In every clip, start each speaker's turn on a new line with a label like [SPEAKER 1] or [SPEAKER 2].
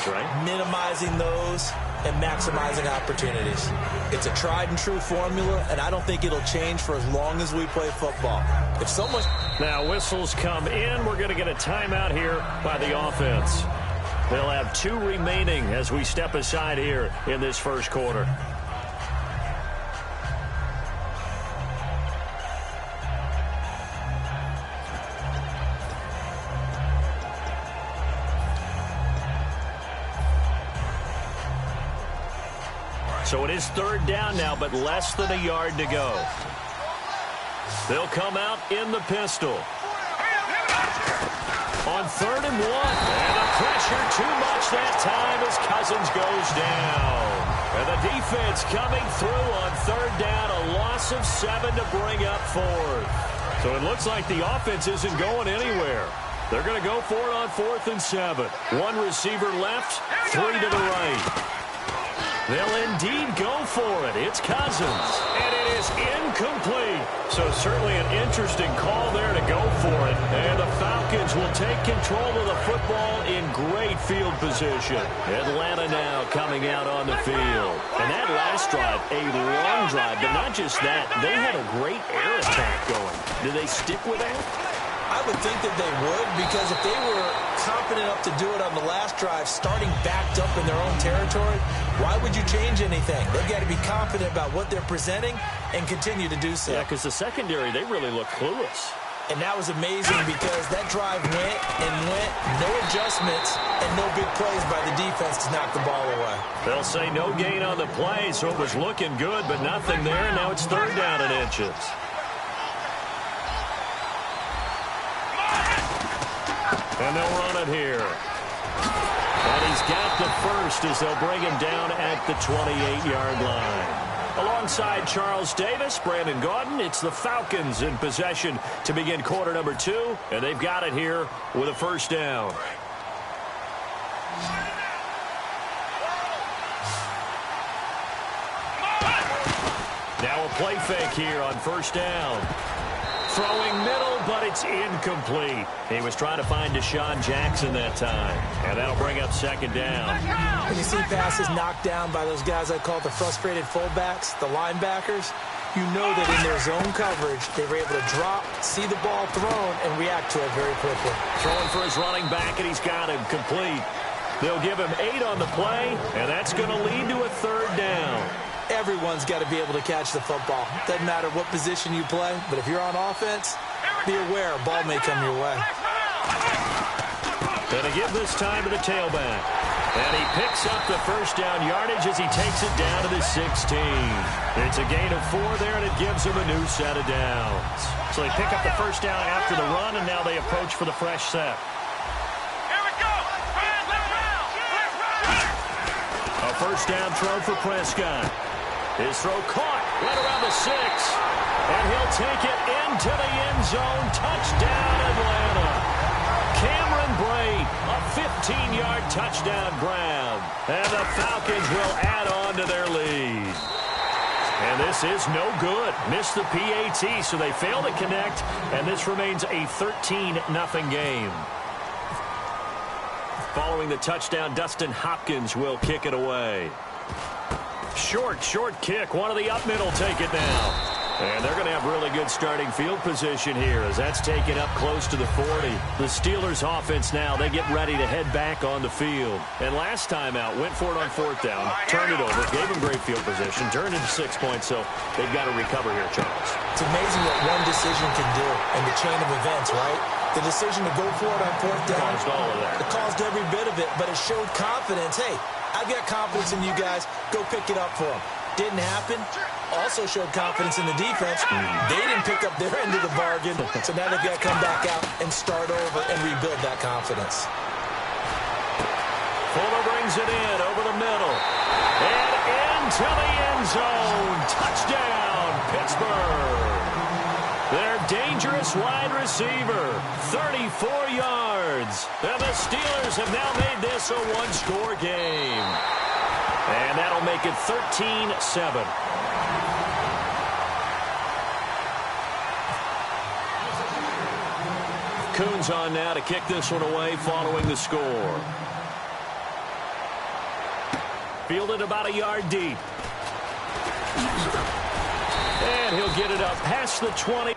[SPEAKER 1] those, right?
[SPEAKER 2] Minimizing those and maximizing opportunities. It's a tried and true formula, and I don't think it'll change for as long as we play football. If someone...
[SPEAKER 1] Now whistles come in. We're going to get a timeout here by the offense. They'll have 2 remaining as we step aside here in this first quarter. So it is 3rd down now, but less than a yard to go. They'll come out in the pistol. On 3rd and 1. And the pressure too much that time as Cousins goes down. And the defense coming through on 3rd down. A loss of 7 to bring up 4th. So it looks like the offense isn't going anywhere. They're going to go for it on 4th and 7. 1 receiver left, 3 to the right. They'll indeed go for it. It's Cousins. And it is incomplete. So certainly an interesting call there to go for it. And the Falcons will take control of the football in great field position. Atlanta now coming out on the field. And that last drive, a long drive. But not just that, they had a great air attack going. Do they stick with that?
[SPEAKER 2] I would think that they would, because if they were confident enough to do it on the last drive, starting backed up in their own territory, why would you change anything? They've got to be confident about what they're presenting and continue to do so.
[SPEAKER 1] Yeah, because the secondary, they really look clueless.
[SPEAKER 2] And that was amazing because that drive went and went, no adjustments, and no big plays by the defense to knock the ball away.
[SPEAKER 1] They'll say no gain on the play, so it was looking good, but nothing there, and now it's 3rd down and inches. And they'll run it here. And he's got the first as they'll bring him down at the 28-yard line. Alongside Charles Davis, Brandon Gaudin, it's the Falcons in possession to begin quarter number 2. And they've got it here with a 1st down. Now a play fake here on 1st down. Throwing middle, but it's incomplete. He was trying to find Deshaun Jackson that time. And that'll bring up 2nd down.
[SPEAKER 2] When you see passes knocked down by those guys I call the frustrated fullbacks, the linebackers, you know that in their zone coverage, they were able to drop, see the ball thrown, and react to it very quickly.
[SPEAKER 1] Throwing for his running back, and he's got him complete. They'll give him 8 on the play, and that's going to lead to a 3rd down.
[SPEAKER 2] Everyone's got to be able to catch the football. Doesn't matter what position you play, but if you're on offense, be aware a ball may come your way.
[SPEAKER 1] Going to give this time to the tailback. And he picks up the 1st down yardage as he takes it down to the 16. It's a gain of 4 there, and it gives him a new set of downs. So they pick up the 1st down after the run, and now they approach for the fresh set. A 1st down throw for Prescott. His throw caught right around the 6. And he'll take it into the end zone. Touchdown, Atlanta. Cameron Brate, a 15-yard touchdown grab. And the Falcons will add on to their lead. And this is no good. Missed the PAT, so they fail to connect. And this remains a 13-0 game. Following the touchdown, Dustin Hopkins will kick it away. Short kick. One of the up middle take it now. And they're going to have really good starting field position here as that's taken up close to the 40. The Steelers offense now, they get ready to head back on the field. And last time out, went for it on 4th down, turned it over, gave them great field position, turned into 6 points, so they've got to recover here, Charles.
[SPEAKER 2] It's amazing what one decision can do in the chain of events, right? The decision to go for it on 4th down.
[SPEAKER 1] Caused all of that.
[SPEAKER 2] It caused every bit of it, but it showed confidence. Hey, I've got confidence in you guys. Go pick it up for them. Didn't happen. Also showed confidence in the defense. They didn't pick up their end of the bargain, so now they've got to come back out and start over and rebuild that confidence.
[SPEAKER 1] Fuller brings it in over the middle. And into the end zone. Touchdown, Pittsburgh. Their dangerous wide receiver, 34 yards. And the Steelers have now made this a one-score game. And that'll make it 13-7. Coons on now to kick this one away following the score. fielded about a yard deep. And he'll get it up past the 20.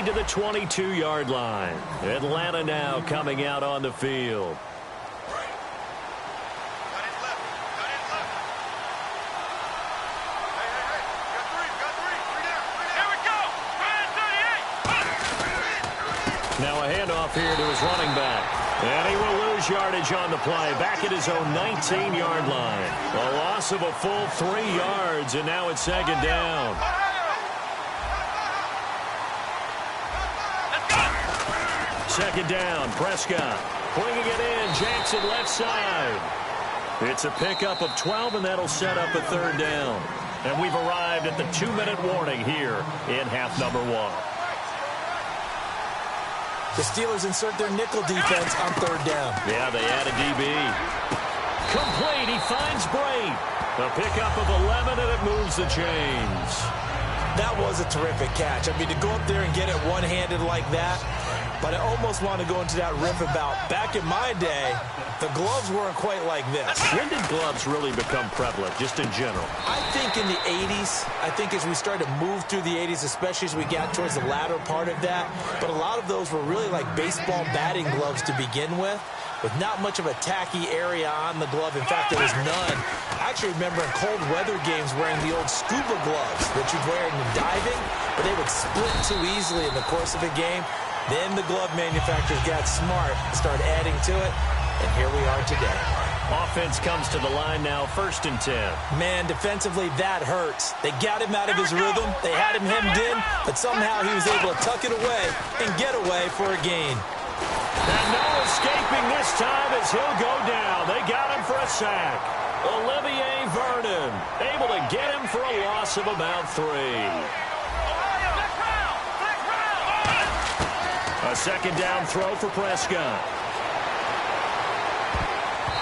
[SPEAKER 1] To the 22-yard line. Atlanta now coming out on the field. Now a handoff here to his running back. And he will lose yardage on the play. Back at his own 19-yard line. A loss of a full 3 yards, and now it's second down. Second down, Prescott bringing it in, Jackson left side. It's a pickup of 12, and that'll set up a third down. And we've arrived at the 2-minute warning here in half number 1.
[SPEAKER 2] The Steelers insert their nickel defense on third down.
[SPEAKER 1] Yeah, they add a DB. Complete, he finds Bray. A pickup of 11, and it moves the chains.
[SPEAKER 2] That was a terrific catch. I mean, to go up there and get it one-handed like that. But I almost want to go into that riff about back in my day, the gloves weren't quite like this.
[SPEAKER 1] When did gloves really become prevalent, just in general?
[SPEAKER 2] I think in the 80s. I think as we started to move through the 80s, especially as we got towards the latter part of that. But a lot of those were really like baseball batting gloves to begin with not much of a tacky area on the glove. In fact, there was none. I actually remember in cold weather games wearing the old scuba gloves that you'd wear in diving, but they would split too easily in the course of a game. Then the glove manufacturers got smart, started adding to it, and here we are today.
[SPEAKER 1] Offense comes to the line now, 1st and 10.
[SPEAKER 2] Man, defensively, that hurts. They got him out of his rhythm. They had him hemmed in, but somehow he was able to tuck it away and get away for a gain.
[SPEAKER 1] And no escaping this time as he'll go down. They got him for a sack. Olivier Vernon able to get him for a loss of about 3. A second down throw for Prescott.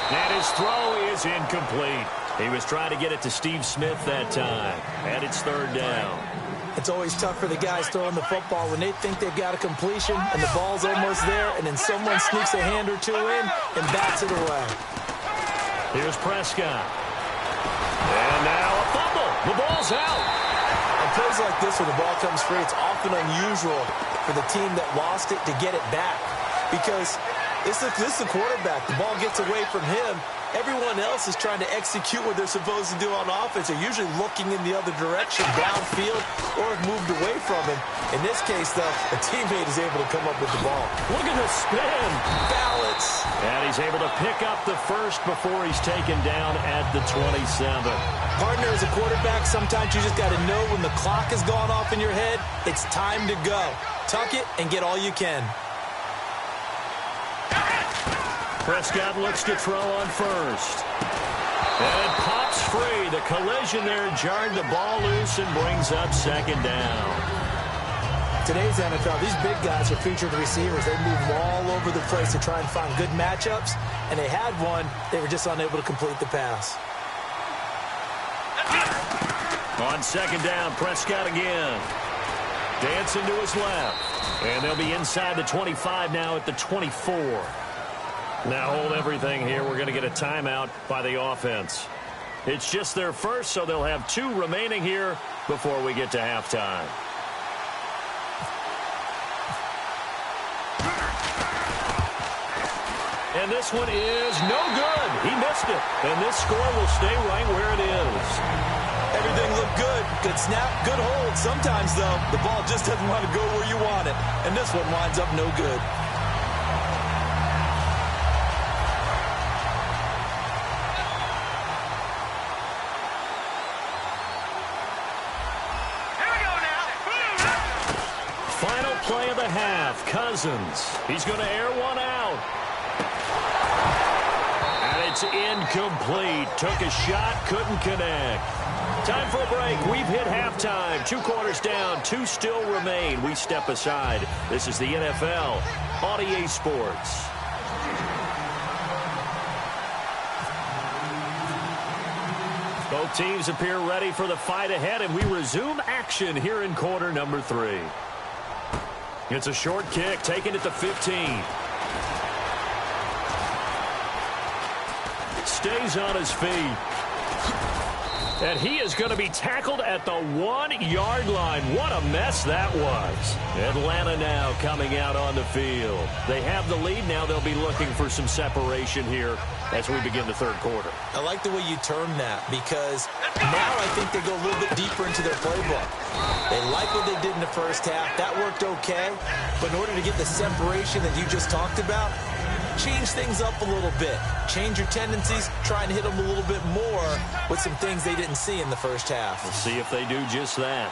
[SPEAKER 1] And his throw is incomplete. He was trying to get it to Steve Smith that time. And it's 3rd down.
[SPEAKER 2] It's always tough for the guys throwing the football when they think they've got a completion and the ball's almost there, and then someone sneaks a hand or two in and bats it away.
[SPEAKER 1] Here's Prescott. And now a fumble. The ball's out.
[SPEAKER 2] On plays like this where the ball comes free, it's often unusual for the team that lost it to get it back, because this is the quarterback. The ball gets away from him. Everyone else is trying to execute what they're supposed to do on offense. They're usually looking in the other direction, downfield, or have moved away from him. In this case, though, a teammate is able to come up with the ball.
[SPEAKER 1] Look at the spin.
[SPEAKER 2] Balance.
[SPEAKER 1] And he's able to pick up the first before he's taken down at the 27.
[SPEAKER 2] Partner, as a quarterback, sometimes you just got to know when the clock has gone off in your head, it's time to go. Tuck it and get all you can.
[SPEAKER 1] Prescott looks to throw on first. And pops free. The collision there jarred the ball loose and brings up 2nd down.
[SPEAKER 2] Today's NFL, these big guys are featured receivers. They move all over the place to try and find good matchups, and they had one. They were just unable to complete the pass.
[SPEAKER 1] On second down, Prescott again. Dancing to his left. And they'll be inside the 25 now at the 24. Now hold everything here. We're going to get a timeout by the offense. It's just their first, so they'll have 2 remaining here before we get to halftime. And this one is no good. He missed it. And this score will stay right where it is.
[SPEAKER 2] Everything looked good. Good snap, good hold. Sometimes, though, the ball just doesn't want to go where you want it. And this one winds up no good.
[SPEAKER 1] Final play of the half. Cousins. He's going to air one out. And it's incomplete. Took a shot, couldn't connect. Time for a break. We've hit halftime. 2 quarters down, 2 still remain. We step aside. This is the NFL on EA Sports. Both teams appear ready for the fight ahead, and we resume action here in quarter number 3. It's a short kick, taken at the 15. Stays on his feet. And he is going to be tackled at the 1-yard line. What a mess that was. Atlanta now coming out on the field. They have the lead. Now they'll be looking for some separation here as we begin the third quarter.
[SPEAKER 2] I like the way you term that because now I think they go a little bit deeper into their playbook. They like what they did in the first half. That worked okay. But in order to get the separation that you just talked about, change things up a little bit. Change your tendencies. Try and hit them a little bit more with some things they didn't see in the first half.
[SPEAKER 1] We'll see if they do just that.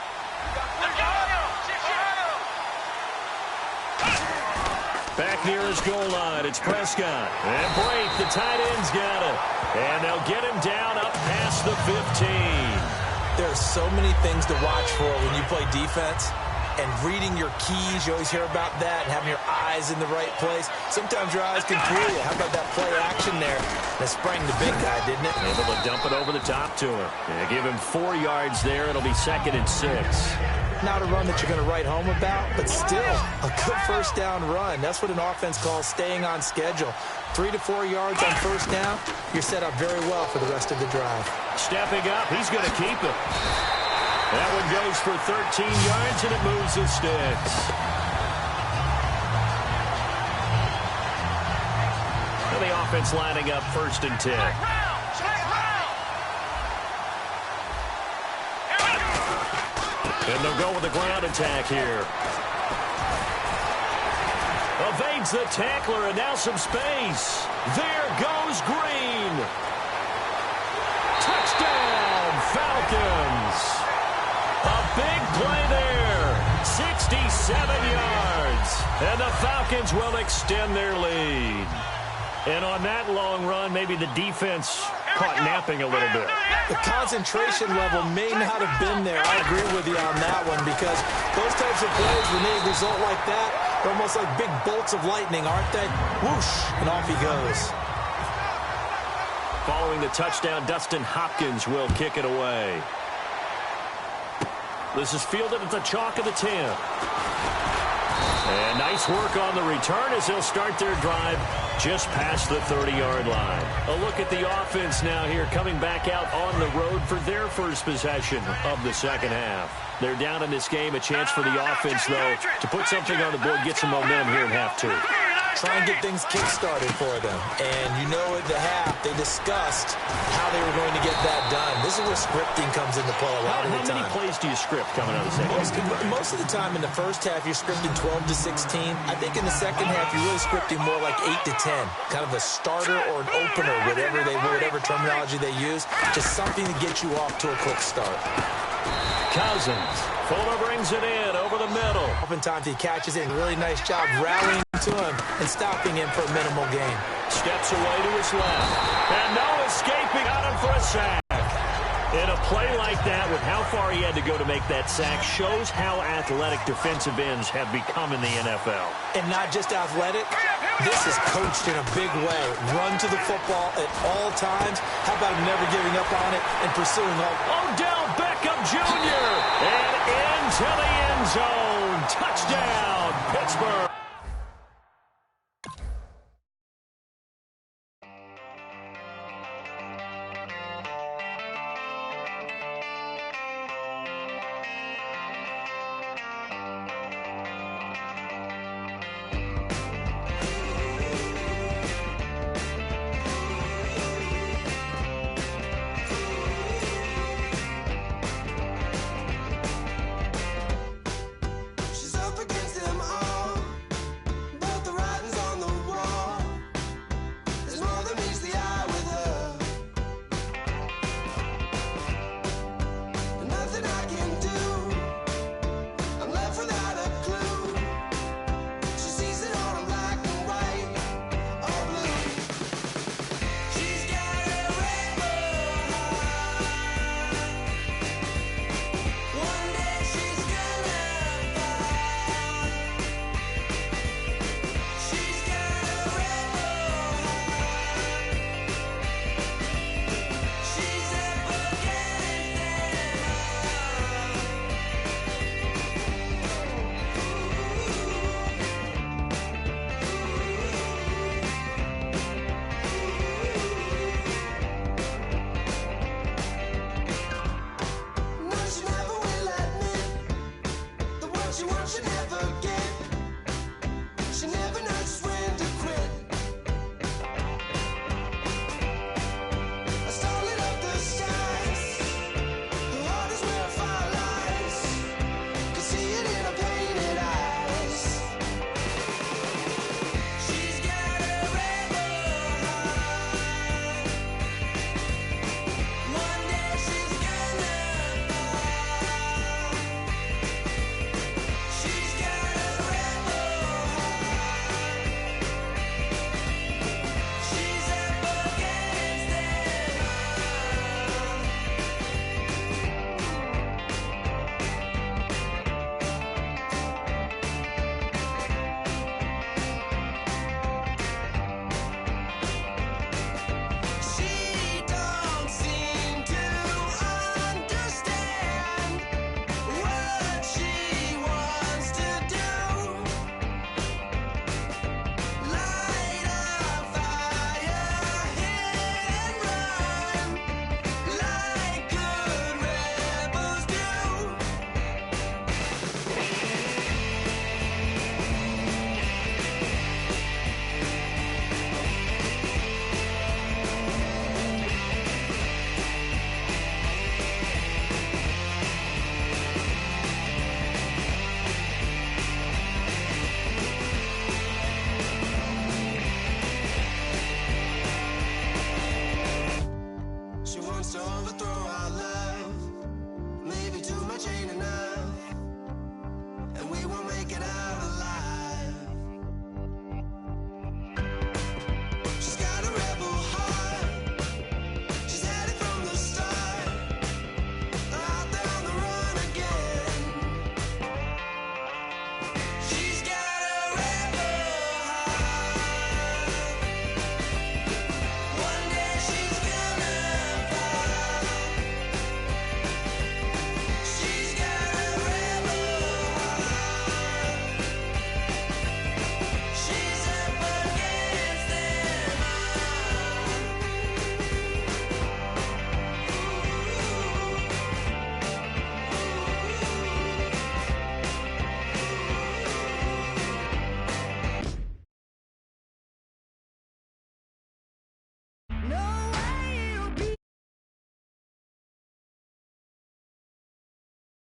[SPEAKER 1] Back near his goal line, it's Prescott. And Brate, the tight end's got it. And they'll get him down up past the 15.
[SPEAKER 2] There are so many things to watch for when you play defense. And reading your keys, you always hear about that, and having your eyes in the right place. Sometimes your eyes can fool you. How about that play action there? That sprang the big guy, didn't it?
[SPEAKER 1] Able to dump it over the top to him. They give him 4 yards there. It'll be 2nd and 6.
[SPEAKER 2] Not a run that you're going to write home about, but still a good first down run. That's what an offense calls staying on schedule. 3 to 4 yards on first down, you're set up very well for the rest of the drive.
[SPEAKER 1] Stepping up, he's going to keep it. That one goes for 13 yards, and it moves the sticks. And the offense lining up 1st and 10. And they'll go with the ground attack here. Evades the tackler, and now some space. There goes Green. Touchdown, Falcons. A big play there. 67 yards. And the Falcons will extend their lead. And on that long run, maybe the defense caught napping a little bit.
[SPEAKER 2] The concentration level may not have been there. I agree with you on that one because those types of plays, when they result like that, they're almost like big bolts of lightning, aren't they? Whoosh, and off he goes.
[SPEAKER 1] Following the touchdown, Dustin Hopkins will kick it away. This is fielded at the chalk of the 10. And nice work on the return as they'll start their drive just past the 30-yard line. A look at the offense now here coming back out on the road for their first possession of the second half. They're down in this game. A chance for the offense, though, to put something on the board, get some momentum here in half 2.
[SPEAKER 2] Try and get things kick-started for them. And you know at the half, they discussed how they were going to get that done. This is where scripting comes into play a lot of the time.
[SPEAKER 1] How many plays do you script coming out of the second half?
[SPEAKER 2] Most of the time in the first half, you're scripting 12 to 16. I think in the second half, you're really scripting more like 8 to 10. Kind of a starter or an opener, whatever terminology they use. Just something to get you off to a quick start.
[SPEAKER 1] Cousins. Fuller brings it in over the middle.
[SPEAKER 2] Oftentimes he catches it. Really nice job rallying to him and stopping him for a minimal gain.
[SPEAKER 1] Steps away to his left. And no escaping. Got him for a sack. And a play like that, with how far he had to go to make that sack, shows how athletic defensive ends have become in the NFL.
[SPEAKER 2] And not just athletic, this is coached in a big way. Run to the football at all times. How about him never giving up on it and pursuing all?
[SPEAKER 1] Odell Beckham Jr. and into the end zone. Touchdown.